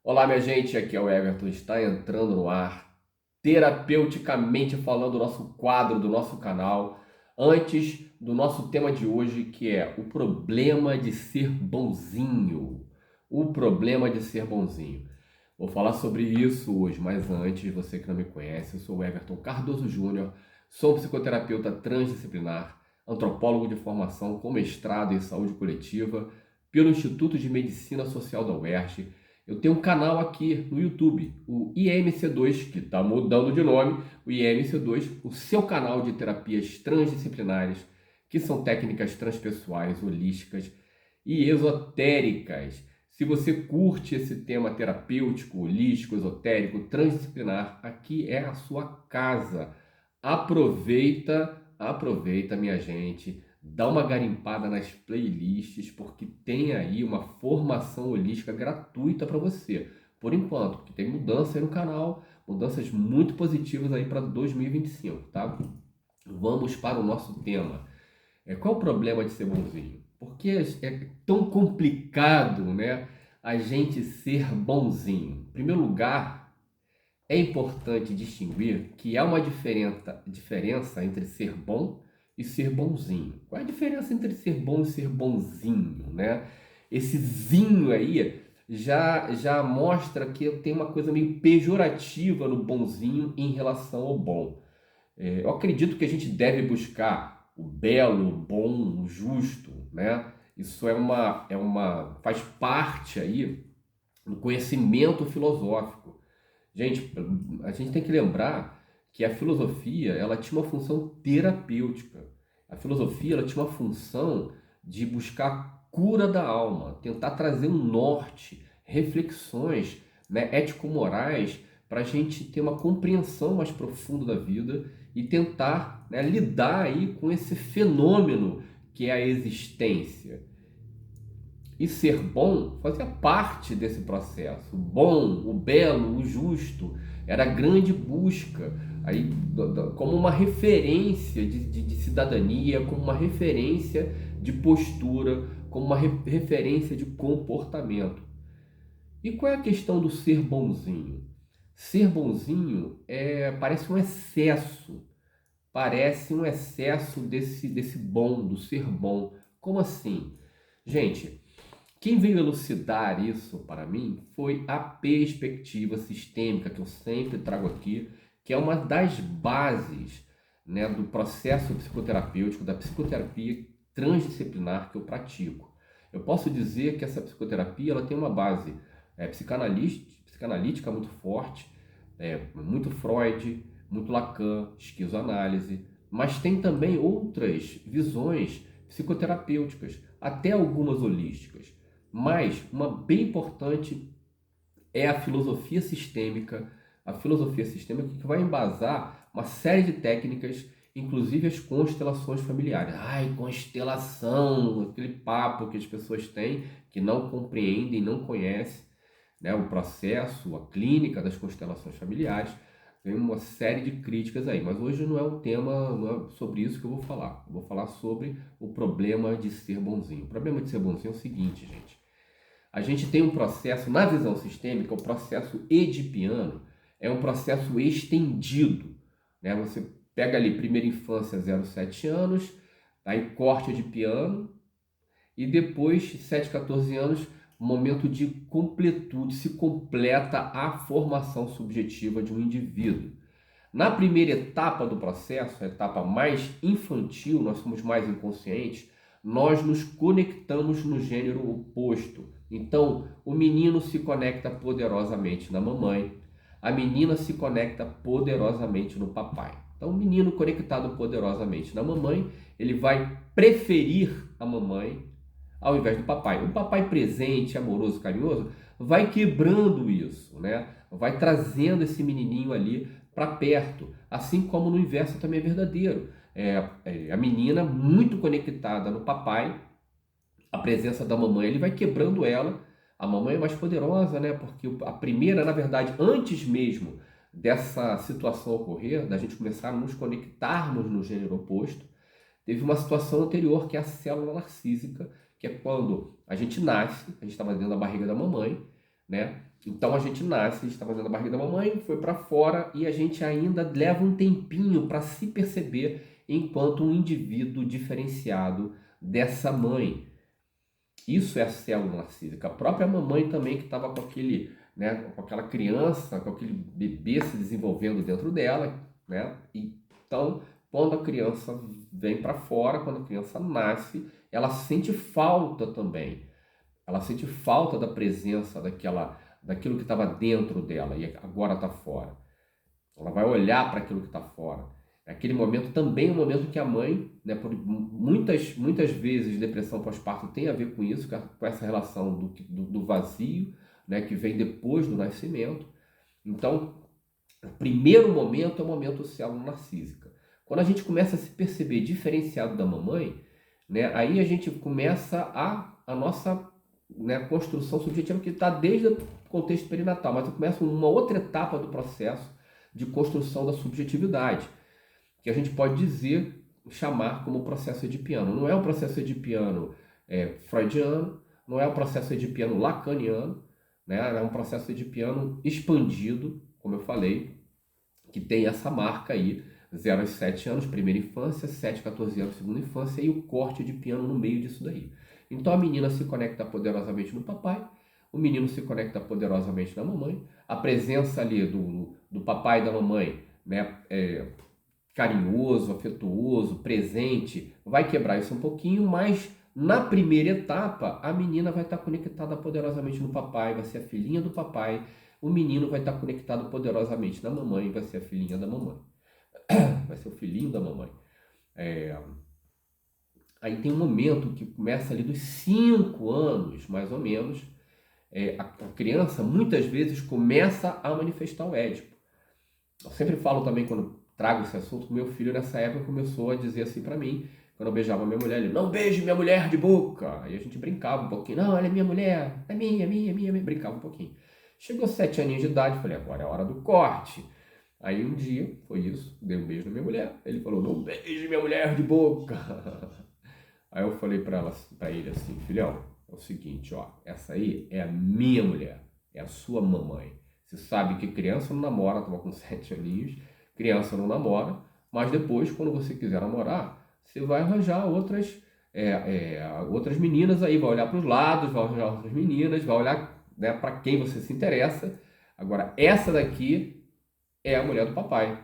Olá, minha gente, aqui é o Everton, está entrando no ar, terapeuticamente falando, o nosso quadro do nosso canal, antes do nosso tema de hoje, que é o problema de ser bonzinho. O problema de ser bonzinho. Vou falar sobre isso hoje, mas antes, você que não me conhece, eu sou o Everton Cardoso Júnior, sou psicoterapeuta transdisciplinar, antropólogo de formação com mestrado em saúde coletiva pelo Instituto de Medicina Social da UERJ. Eu tenho um canal aqui no YouTube, o IMC2, que está mudando de nome, o IMC2, o seu canal de terapias transdisciplinares, que são técnicas transpessoais, holísticas e esotéricas. Se você curte esse tema terapêutico, holístico, esotérico, transdisciplinar, aqui é a sua casa. Aproveita, minha gente. Dá uma garimpada nas playlists, porque tem aí uma formação holística gratuita para você. Por enquanto, porque tem mudança aí no canal, mudanças muito positivas aí para 2025, tá? Vamos para o nosso tema. Qual é o problema de ser bonzinho? Porque é tão complicado, né, a gente ser bonzinho. Em primeiro lugar, é importante distinguir que há uma diferença entre ser bom e ser bonzinho. Qual é a diferença entre ser bom e ser bonzinho, né? Esse zinho aí já mostra que tem uma coisa meio pejorativa no bonzinho em relação ao bom. Eu acredito que a gente deve buscar o belo, o bom, o justo, né? Isso faz parte aí do conhecimento filosófico. Gente, a gente tem que lembrar que a filosofia, ela tinha uma função terapêutica. A filosofia, ela tinha uma função de buscar a cura da alma, tentar trazer um norte, reflexões, né, ético-morais, para a gente ter uma compreensão mais profunda da vida e tentar, né, lidar aí com esse fenômeno que é a existência. E ser bom fazia parte desse processo. O bom, o belo, o justo era a grande busca aí, como uma referência de cidadania, como uma referência de postura, como uma referência de comportamento. E qual é a questão do ser bonzinho? Ser bonzinho parece um excesso desse bom, do ser bom. Como assim? Gente, quem veio elucidar isso para mim foi a perspectiva sistêmica, que eu sempre trago aqui, que é uma das bases, né, do processo psicoterapêutico, da psicoterapia transdisciplinar que eu pratico. Eu posso dizer que essa psicoterapia ela tem uma base psicanalítica muito forte, muito Freud, muito Lacan, esquizoanálise, mas tem também outras visões psicoterapêuticas, até algumas holísticas. Mas uma bem importante é a filosofia sistêmica que vai embasar uma série de técnicas, inclusive as constelações familiares. Ai, constelação, aquele papo que as pessoas têm que não compreendem, não conhecem, né, o processo, a clínica das constelações familiares. Tem uma série de críticas aí, mas hoje não é o tema, não é sobre isso que eu vou falar. Eu vou falar sobre o problema de ser bonzinho. O problema de ser bonzinho é o seguinte, gente. A gente tem um processo, na visão sistêmica, o processo edipiano é um processo estendido, né? Você pega ali primeira infância 0 a 7 anos, aí corte edipiano, e depois, 7 14 anos, momento de completude, se completa a formação subjetiva de um indivíduo. Na primeira etapa do processo, a etapa mais infantil, nós somos mais inconscientes, nós nos conectamos no gênero oposto. Então, o menino se conecta poderosamente na mamãe, a menina se conecta poderosamente no papai. Então, o menino conectado poderosamente na mamãe, ele vai preferir a mamãe ao invés do papai. Um papai presente, amoroso, carinhoso, vai quebrando isso, né? Vai trazendo esse menininho ali para perto, assim como no inverso também é verdadeiro. A menina muito conectada no papai, a presença da mamãe, ele vai quebrando ela. A mamãe é mais poderosa, né? Porque a primeira, na verdade, antes mesmo dessa situação ocorrer, da gente começar a nos conectarmos no gênero oposto, teve uma situação anterior que é a célula narcísica, que é quando a gente nasce, a gente estava dentro da barriga da mamãe, né? Então a gente nasce, a gente estava dentro da barriga da mamãe, foi para fora e a gente ainda leva um tempinho para se perceber enquanto um indivíduo diferenciado dessa mãe. Isso é a célula narcísica. A própria mamãe também que estava com aquele, né, com aquela criança, com aquele bebê se desenvolvendo dentro dela, né? Então, quando a criança vem para fora, quando a criança nasce, ela sente falta também. Ela sente falta da presença daquilo que estava dentro dela e agora está fora. Ela vai olhar para aquilo que está fora. Aquele momento também é um momento que a mãe, né, por muitas vezes depressão pós-parto tem a ver com isso, com essa relação do vazio, né, que vem depois do nascimento. Então, o primeiro momento é o momento célula narcísica. Quando a gente começa a se perceber diferenciado da mamãe, né, aí a gente começa a nossa, né, construção subjetiva, que está desde o contexto perinatal, mas começa uma outra etapa do processo de construção da subjetividade, que a gente pode dizer, chamar como processo edipiano. Não é um processo edipiano freudiano, não é um processo edipiano lacaniano, né? É um processo edipiano expandido, como eu falei, que tem essa marca aí, 0 aos 7 anos, primeira infância, 7 a 14 anos, segunda infância, e o corte edipiano no meio disso daí. Então a menina se conecta poderosamente no papai, o menino se conecta poderosamente na mamãe, a presença ali do papai e da mamãe, né, carinhoso, afetuoso, presente, vai quebrar isso um pouquinho, mas na primeira etapa a menina vai estar conectada poderosamente no papai, vai ser a filhinha do papai, o menino vai estar conectado poderosamente na mamãe, vai ser a filhinha da mamãe, vai ser o filhinho da mamãe. Aí tem um momento que começa ali dos 5 anos, mais ou menos, a criança muitas vezes começa a manifestar o Édipo. Eu sempre falo também, quando trago esse assunto, meu filho nessa época começou a dizer assim para mim, quando eu beijava minha mulher, ele, não beije minha mulher de boca. Aí a gente brincava um pouquinho, não, ela é minha mulher, é minha, brincava um pouquinho. Chegou 7 aninhos de idade, falei, agora é a hora do corte. Aí um dia, foi isso, dei um beijo na minha mulher, ele falou, não beije minha mulher de boca. Aí eu falei para ele assim, filhão, é o seguinte, ó, essa aí é a minha mulher, é a sua mamãe. Você sabe que criança não namora, estava com 7 aninhos, criança não namora, mas depois, quando você quiser namorar, você vai arranjar outras meninas aí, vai olhar para os lados, vai arranjar outras meninas, vai olhar, né, para quem você se interessa. Agora, essa daqui é a mulher do papai.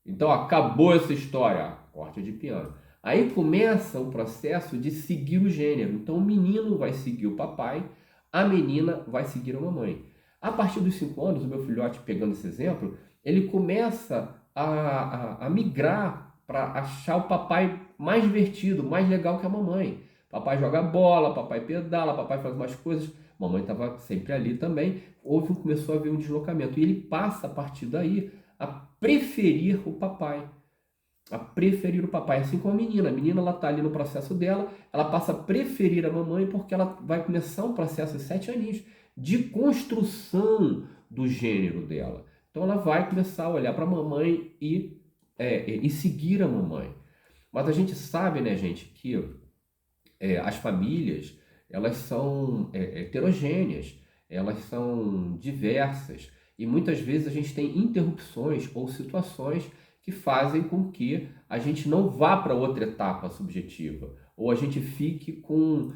Então, acabou essa história, corte de piano. Aí começa o processo de seguir o gênero. Então, o menino vai seguir o papai, a menina vai seguir a mamãe. A partir dos 5 anos, o meu filhote, pegando esse exemplo, ele começa a migrar para achar o papai mais divertido, mais legal que a mamãe. Papai joga bola, papai pedala, papai faz umas coisas. Mamãe estava sempre ali também. Começou a haver um deslocamento. E ele passa, a partir daí, a preferir o papai. A preferir o papai, assim como a menina. A menina, ela está ali no processo dela, ela passa a preferir a mamãe porque ela vai começar um processo de 7 aninhos de construção do gênero dela. Então ela vai começar a olhar para a mamãe e seguir a mamãe. Mas a gente sabe, né, gente, que as famílias, elas são heterogêneas, elas são diversas e muitas vezes a gente tem interrupções ou situações que fazem com que a gente não vá para outra etapa subjetiva ou a gente fique com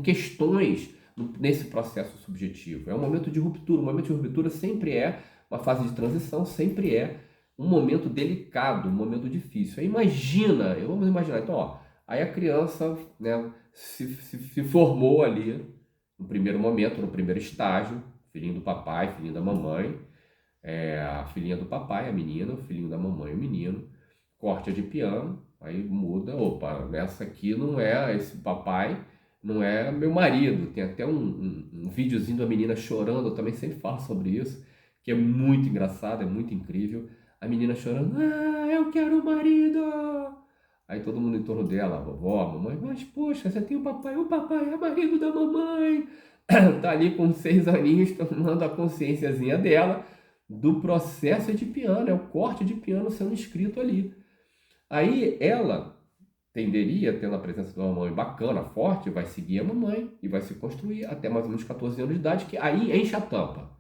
questões nesse processo subjetivo. É um momento de ruptura. Um momento de ruptura sempre é uma fase de transição, sempre é um momento delicado, um momento difícil. Aí vamos imaginar, então, ó, aí a criança, né, se formou ali no primeiro momento, no primeiro estágio, filhinho do papai, filhinho da mamãe, a filhinha do papai, a menina, o filhinho da mamãe, o menino, corte de piano, aí muda, opa, nessa aqui não é esse papai, não é meu marido. Tem até um videozinho da menina chorando, eu também sempre falo sobre isso, que é muito engraçado, é muito incrível. A menina chorando, eu quero o marido! Aí todo mundo em torno dela, a vovó, a mamãe, mas poxa, você tem o papai é marido da mamãe. Tá ali com 6 aninhos, tomando a consciênciazinha dela do processo de piano, é o corte de piano sendo escrito ali. Aí ela tenderia, tendo a presença de uma mamãe bacana, forte, vai seguir a mamãe e vai se construir até mais ou menos 14 anos de idade, que aí enche a tampa.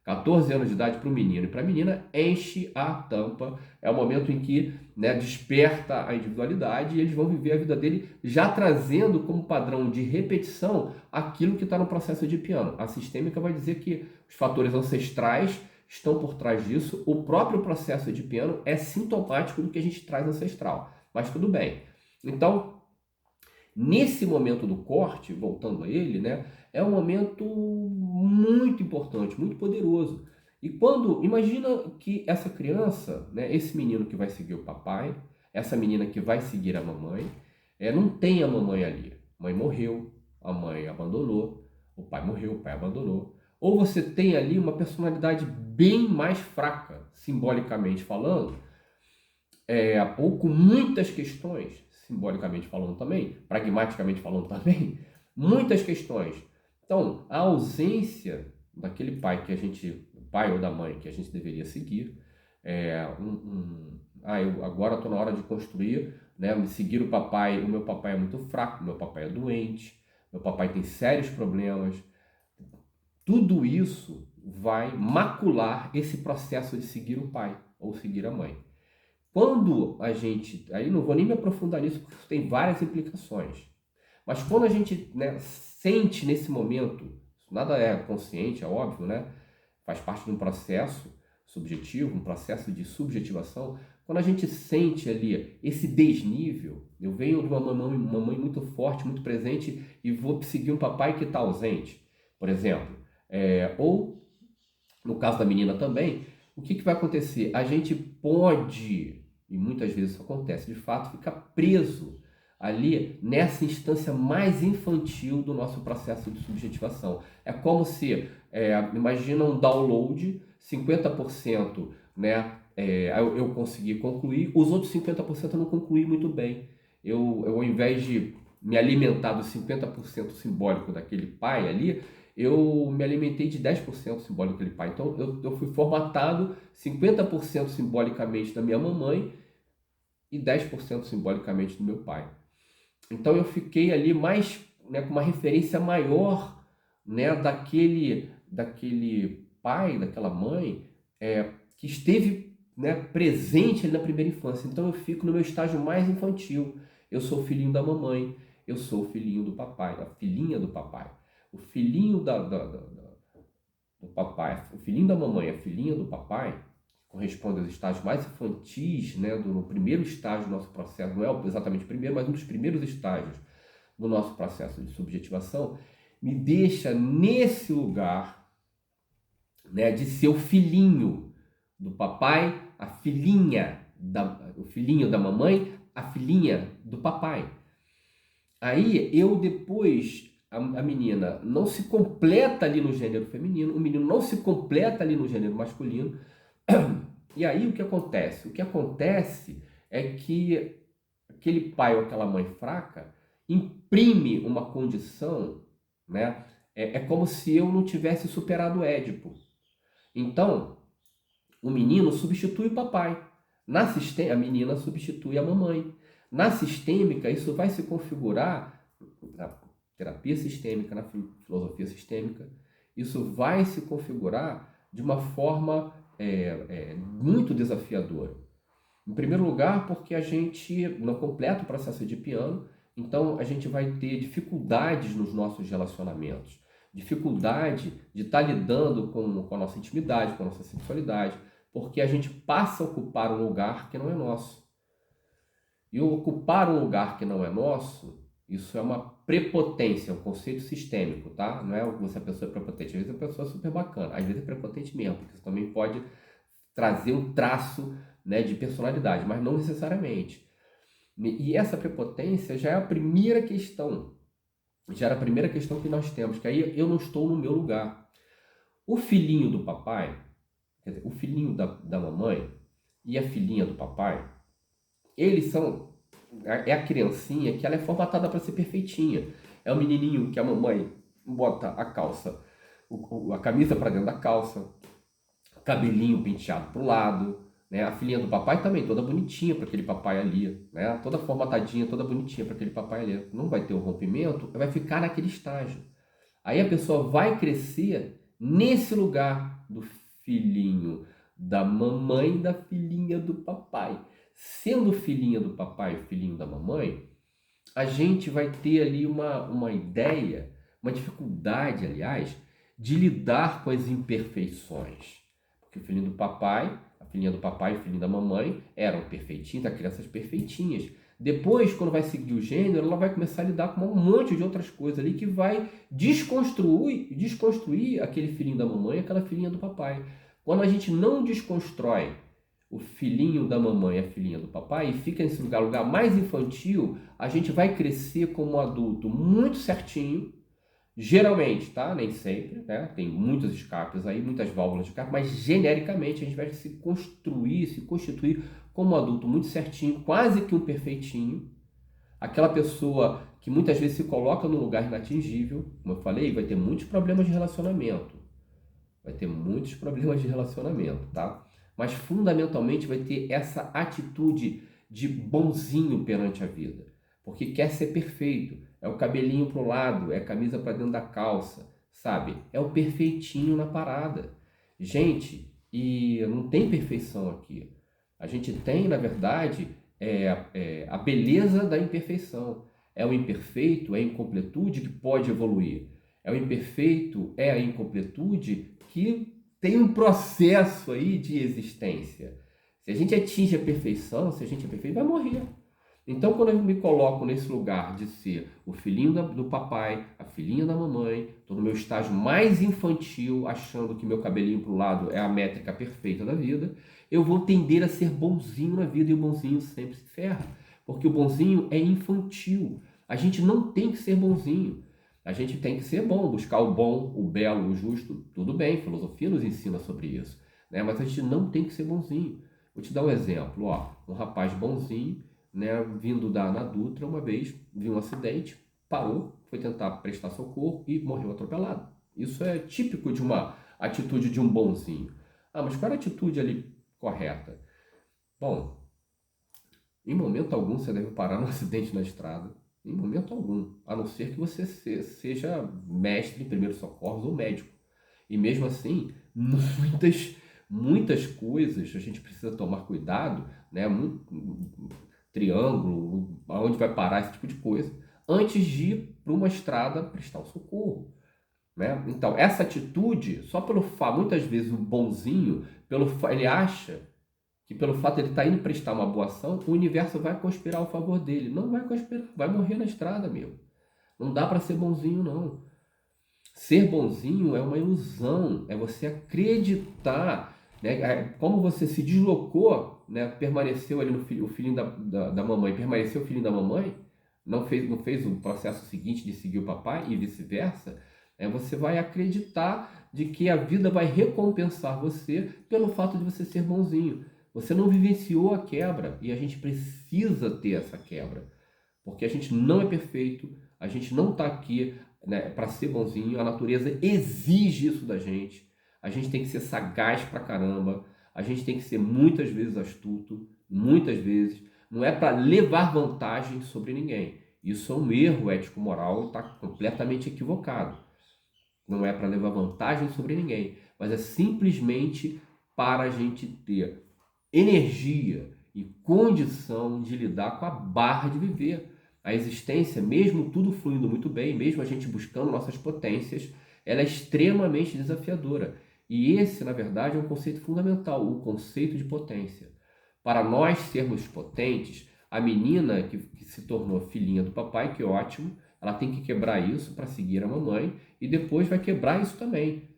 14 anos de idade para o menino e para a menina, enche a tampa. É o momento em que, né, desperta a individualidade e eles vão viver a vida dele já trazendo como padrão de repetição aquilo que está no processo de piano. A sistêmica vai dizer que os fatores ancestrais estão por trás disso. O próprio processo de piano é sintomático do que a gente traz ancestral. Mas tudo bem. Então, nesse momento do corte, voltando a ele, né, é um momento muito importante, muito poderoso. E quando, imagina que essa criança, né, esse menino que vai seguir o papai, essa menina que vai seguir a mamãe, não tem a mamãe ali. A mãe morreu, a mãe abandonou, o pai morreu, o pai abandonou. Ou você tem ali uma personalidade bem mais fraca, simbolicamente falando, ou com muitas questões, simbolicamente falando também, pragmaticamente falando também, muitas questões. Então, a ausência daquele pai que a gente, o pai ou da mãe que a gente deveria seguir, eu agora estou na hora de construir, né, seguir o papai, o meu papai é muito fraco, meu papai é doente, meu papai tem sérios problemas. Tudo isso vai macular esse processo de seguir o pai ou seguir a mãe. Quando a gente, aí não vou nem me aprofundar nisso porque tem várias implicações, mas quando a gente, né, sente nesse momento, nada é consciente, é óbvio, né? Faz parte de um processo subjetivo, um processo de subjetivação. Quando a gente sente ali esse desnível, eu venho de uma mamãe muito forte, muito presente e vou seguir um papai que está ausente, por exemplo. Ou, no caso da menina também, o que vai acontecer? A gente pode, e muitas vezes isso acontece, de fato, ficar preso ali nessa instância mais infantil do nosso processo de subjetivação. É como se, imagina um download, 50%, né, eu consegui concluir, os outros 50% eu não concluí muito bem. Eu, ao invés de me alimentar dos 50% simbólico daquele pai ali, eu me alimentei de 10% simbólico daquele pai. Então eu fui formatado 50% simbolicamente da minha mamãe e 10% simbolicamente do meu pai. Então eu fiquei ali mais, né, com uma referência maior, né, daquele pai, daquela mãe, que esteve, né, presente ali na primeira infância. Então eu fico no meu estágio mais infantil. Eu sou o filhinho da mamãe, eu sou o filhinho do papai, a filhinha do papai. O filhinho do papai, o filhinho da mamãe, a filhinha do papai, corresponde aos estágios mais infantis, né, no primeiro estágio do nosso processo, não é exatamente o primeiro, mas um dos primeiros estágios do nosso processo de subjetivação, me deixa nesse lugar, né, de ser o filhinho do papai, o filhinho da mamãe, a filhinha do papai. Aí eu depois, a menina não se completa ali no gênero feminino, o menino não se completa ali no gênero masculino. E aí o que acontece? O que acontece é que aquele pai ou aquela mãe fraca imprime uma condição, né? É como se eu não tivesse superado o Édipo. Então, o menino substitui o papai. A menina substitui a mamãe. Na sistêmica, isso vai se configurar, na terapia sistêmica, na filosofia sistêmica, isso vai se configurar de uma forma muito desafiadora. Em primeiro lugar, porque a gente não completa o processo de piano, então a gente vai ter dificuldades nos nossos relacionamentos, dificuldade de estar lidando com a nossa intimidade, com a nossa sexualidade, porque a gente passa a ocupar um lugar que não é nosso. E ocupar um lugar que não é nosso, isso é uma prepotência, é um conceito sistêmico, tá? Não é se a pessoa é prepotente, às vezes a pessoa é super bacana, às vezes é prepotente mesmo, porque isso também pode trazer um traço, né, de personalidade, mas não necessariamente. E essa prepotência já é a primeira questão, já era a primeira questão que nós temos, que aí eu não estou no meu lugar. O filhinho do papai, quer dizer, o filhinho da mamãe e a filhinha do papai, eles são, é a criancinha que ela é formatada para ser perfeitinha. É o menininho que a mamãe bota a calça, a camisa para dentro da calça, cabelinho penteado para o lado, né? A filhinha do papai também, toda bonitinha para aquele papai ali, né? Toda formatadinha, toda bonitinha para aquele papai ali. Não vai ter o rompimento, vai ficar naquele estágio. Aí a pessoa vai crescer nesse lugar do filhinho da mamãe e da filhinha do papai. Sendo filhinha do papai e filhinho da mamãe, a gente vai ter ali uma ideia, uma dificuldade, aliás, de lidar com as imperfeições. Porque o filhinho do papai, a filhinha do papai e o filhinho da mamãe eram perfeitinhos, as crianças perfeitinhas. Depois, quando vai seguir o gênero, ela vai começar a lidar com um monte de outras coisas ali que vai desconstruir aquele filhinho da mamãe e aquela filhinha do papai. Quando a gente não desconstrói o filhinho da mamãe e a filhinha do papai e fica nesse lugar mais infantil, a gente vai crescer como um adulto muito certinho, geralmente, tá? Nem sempre, né? Tem muitos escapes aí, muitas válvulas de escape, mas genericamente a gente vai se constituir como um adulto muito certinho, quase que um perfeitinho, aquela pessoa que muitas vezes se coloca num lugar inatingível, como eu falei, vai ter muitos problemas de relacionamento, tá? Mas fundamentalmente vai ter essa atitude de bonzinho perante a vida, porque quer ser perfeito, é o cabelinho pro lado, é a camisa para dentro da calça, sabe? É o perfeitinho na parada. Gente, e não tem perfeição aqui. A gente tem, na verdade, a beleza da imperfeição. É o imperfeito, é a incompletude que pode evoluir. É o imperfeito, é a incompletude que tem um processo aí de existência. Se a gente atinge a perfeição, se a gente é perfeito, vai morrer. Então, quando eu me coloco nesse lugar de ser o filhinho do papai, a filhinha da mamãe, estou no meu estágio mais infantil, achando que meu cabelinho para o lado é a métrica perfeita da vida, eu vou tender a ser bonzinho na vida e o bonzinho sempre se ferra. Porque o bonzinho é infantil. A gente não tem que ser bonzinho. A gente tem que ser bom, buscar o bom, o belo, o justo. Tudo bem, a filosofia nos ensina sobre isso, né? Mas a gente não tem que ser bonzinho. Vou te dar um exemplo. Ó, um rapaz bonzinho, né, vindo na Dutra, uma vez viu um acidente, parou, foi tentar prestar socorro e morreu atropelado. Isso é típico de uma atitude de um bonzinho. Ah, mas qual era a atitude ali correta? Bom, em momento algum você deve parar num acidente na estrada. Em momento algum. A não ser que você seja mestre em primeiros socorros ou médico. E mesmo assim, muitas coisas a gente precisa tomar cuidado, né? Triângulo, aonde vai parar esse tipo de coisa, antes de ir para uma estrada prestar o socorro, né? Então, essa atitude, só pelo fato, muitas vezes o bonzinho, ele acha que pelo fato de ele estar indo prestar uma boa ação, o universo vai conspirar ao favor dele. Não vai conspirar, vai morrer na estrada, meu. Não dá para ser bonzinho, não. Ser bonzinho é uma ilusão, é você acreditar, né? Como você se deslocou, né? Permaneceu ali no filho, o filhinho da mamãe, permaneceu o filhinho da mamãe, não fez o processo seguinte de seguir o papai e vice-versa, você vai acreditar de que a vida vai recompensar você pelo fato de você ser bonzinho. Você não vivenciou a quebra e a gente precisa ter essa quebra, porque a gente não é perfeito, a gente não está aqui, né, para ser bonzinho, a natureza exige isso da gente. A gente tem que ser sagaz pra caramba, a gente tem que ser muitas vezes astuto, muitas vezes. Não é para levar vantagem sobre ninguém. Isso é um erro ético-moral, está completamente equivocado. Não é para levar vantagem sobre ninguém, mas é simplesmente para a gente ter energia e condição de lidar com a barra de viver. A existência, mesmo tudo fluindo muito bem, mesmo a gente buscando nossas potências, ela é extremamente desafiadora. E esse, na verdade, é um conceito fundamental, o conceito de potência. Para nós sermos potentes, a menina que se tornou filhinha do papai, que ótimo, ela tem que quebrar isso para seguir a mamãe e depois vai quebrar isso também.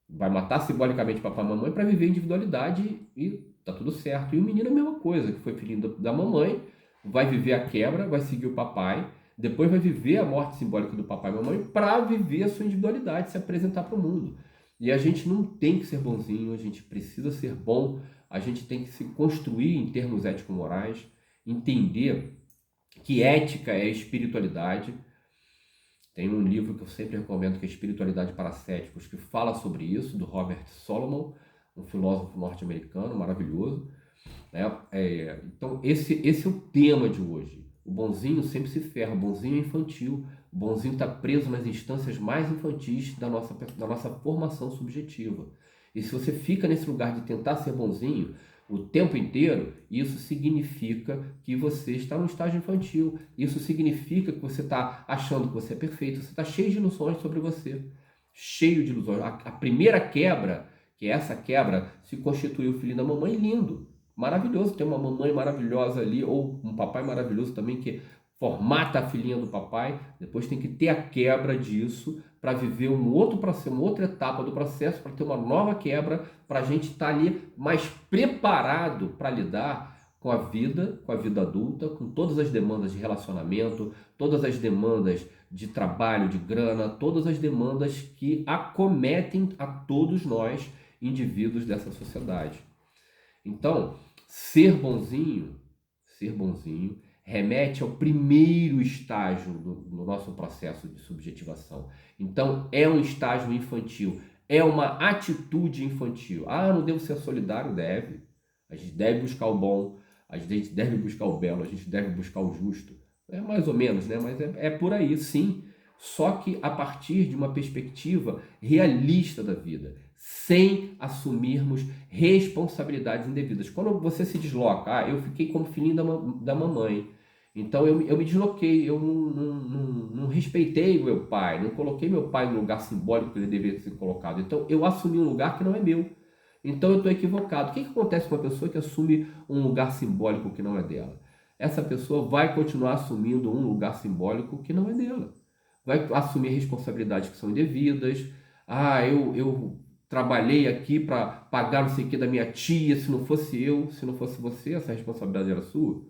Vai matar simbolicamente papai e mamãe para viver individualidade e tá tudo certo. E o menino é a mesma coisa, que foi filhinho da mamãe, vai viver a quebra, vai seguir o papai, depois vai viver a morte simbólica do papai e mamãe para viver a sua individualidade, se apresentar para o mundo. E a gente não tem que ser bonzinho, a gente precisa ser bom, a gente tem que se construir em termos ético-morais, entender que ética é espiritualidade. Tem um livro que eu sempre recomendo, que é Espiritualidade para Céticos, que fala sobre isso, do Robert Solomon, um filósofo norte-americano maravilhoso, né? Então, esse é o tema de hoje. O bonzinho sempre se ferra, o bonzinho é infantil. O bonzinho está preso nas instâncias mais infantis da nossa formação subjetiva. E se você fica nesse lugar de tentar ser bonzinho o tempo inteiro, isso significa que você está num estágio infantil. Isso significa que você está achando que você é perfeito. Você está cheio de ilusões sobre você. Cheio de ilusões. A primeira quebra, que é essa quebra, se constituiu o filhinho da mamãe lindo. Maravilhoso. Tem uma mamãe maravilhosa ali, ou um papai maravilhoso também, que formata a filhinha do papai. Depois tem que ter a quebra disso para viver um outro processo, uma outra etapa do processo, para ter uma nova quebra, para a gente estar ali mais preparado para lidar com a vida adulta, com todas as demandas de relacionamento, todas as demandas de trabalho, de grana, todas as demandas que acometem a todos nós, indivíduos dessa sociedade. Então, ser bonzinho remete ao primeiro estágio do nosso processo de subjetivação. Então, é um estágio infantil, é uma atitude infantil. Ah, não devo ser solidário? Deve. A gente deve buscar o bom, a gente deve buscar o belo, a gente deve buscar o justo. É mais ou menos, né? Mas é por aí, sim. Só que a partir de uma perspectiva realista da vida, sem assumirmos responsabilidades indevidas. Quando você se desloca, eu fiquei como filhinho da mamãe, então eu me desloquei, eu não respeitei o meu pai, não coloquei meu pai no lugar simbólico que ele deveria ser colocado, então eu assumi um lugar que não é meu. Então eu estou equivocado. O que acontece com uma pessoa que assume um lugar simbólico que não é dela? Essa pessoa vai continuar assumindo um lugar simbólico que não é dela. Vai assumir responsabilidades que são indevidas. Ah, eu trabalhei aqui para pagar não sei o que da minha tia, se não fosse eu, se não fosse você, essa responsabilidade era sua?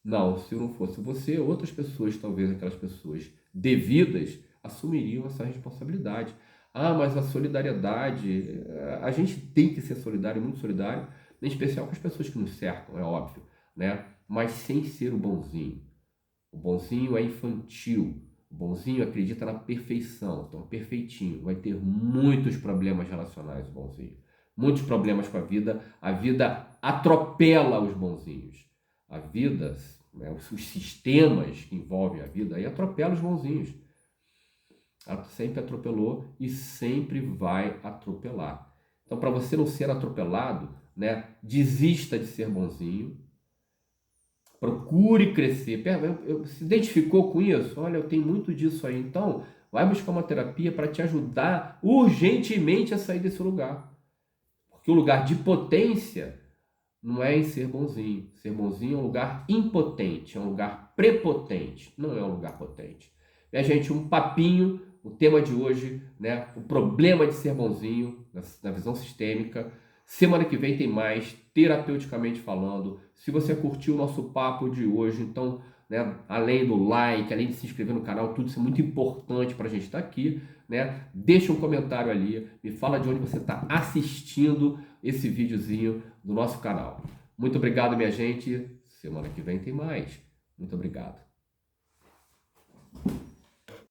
Não, se não fosse você, outras pessoas, talvez aquelas pessoas devidas, assumiriam essa responsabilidade. Ah, mas a solidariedade, a gente tem que ser solidário, muito solidário, em especial com as pessoas que nos cercam, é óbvio, né? Mas sem ser o bonzinho. O bonzinho é infantil. O bonzinho acredita na perfeição, então perfeitinho. Vai ter muitos problemas relacionais, o bonzinho. Muitos problemas com a vida. A vida atropela os bonzinhos. A vida, né, os sistemas que envolvem a vida, aí atropela os bonzinhos. Ela sempre atropelou e sempre vai atropelar. Então, para você não ser atropelado, né, desista de ser bonzinho. Procure crescer. Se identificou com isso? Olha, eu tenho muito disso aí. Então, vai buscar uma terapia para te ajudar urgentemente a sair desse lugar. Porque o lugar de potência não é em ser bonzinho. Ser bonzinho é um lugar impotente, é um lugar prepotente, não é um lugar potente. Minha gente, um papinho, o tema de hoje, né? O problema de ser bonzinho, na visão sistêmica. Semana que vem tem mais, terapeuticamente falando. Se você curtiu o nosso papo de hoje, então, né, além do like, além de se inscrever no canal, tudo isso é muito importante para a gente estar aqui, né? Deixa um comentário ali, me fala de onde você está assistindo esse videozinho do nosso canal. Muito obrigado, minha gente. Semana que vem tem mais. Muito obrigado.